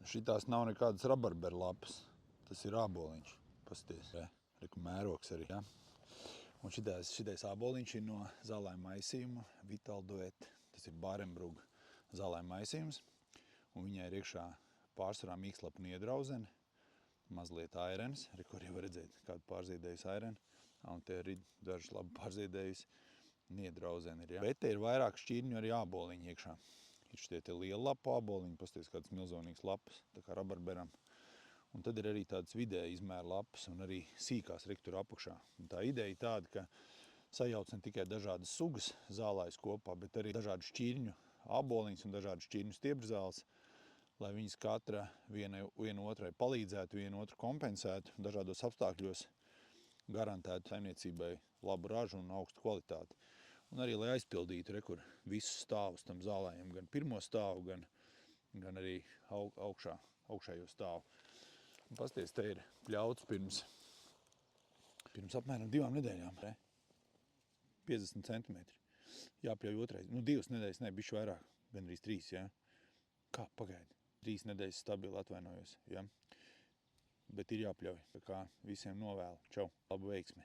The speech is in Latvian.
Šitās nav nekādas rabarberu lapas. Tas ir āboliņš. Pasties. Reku mērogs arī, ja? Un šitais āboliņš ir no zālājuma maisījuma Vitalduet. Tas ir Bārenbruga zālājuma maisījums. Un viņai ir iekšā pārsvarā mīkslapa niedrauzene, mazliet airenes. Reku arī var redzēt kādu pārziedējusi aireni. Un te arī dažas labi pārziedējusi niedrauzene ir, ja? Bet te ir vairāk šķirņu arī āboliņi iekšā. Ir šitie te liela lapu āboliņi, pasties kādas milzonīgas lapas, tā kā rabarberam. Un tad ir arī tādas vidēja izmēra lapas un arī sīkās rektur apakšā. Un tā ideja ir tāda, ka sajauc ne tikai dažādas sugas zālājus kopā, bet arī dažādu šķirņu āboliņus un dažādu šķirņu stieprzāles, lai viņas katra viena otrai palīdzētu, viena otru kompensētu, dažādos apstākļos garantētu saimniecībai labu ražu un augstu kvalitāti. Un arī, lai aizpildītu rekur visus stāvus tam zālājiem, gan pirmo stāvu, gan arī augšējo stāvu. Un pasties, te ir pļauts pirms apmēram 2 nedēļām. 50 centimetri. Jāpļauj otrais. 2 nedēļas, ne, bišķi vairāk. Gan arī 3, ja? Kā, pagaidi. 3 nedēļas stabili atvainojos, ja? Bet ir jāpļauj. Tā kā visiem novēlu. Čau. Labu veiksmi.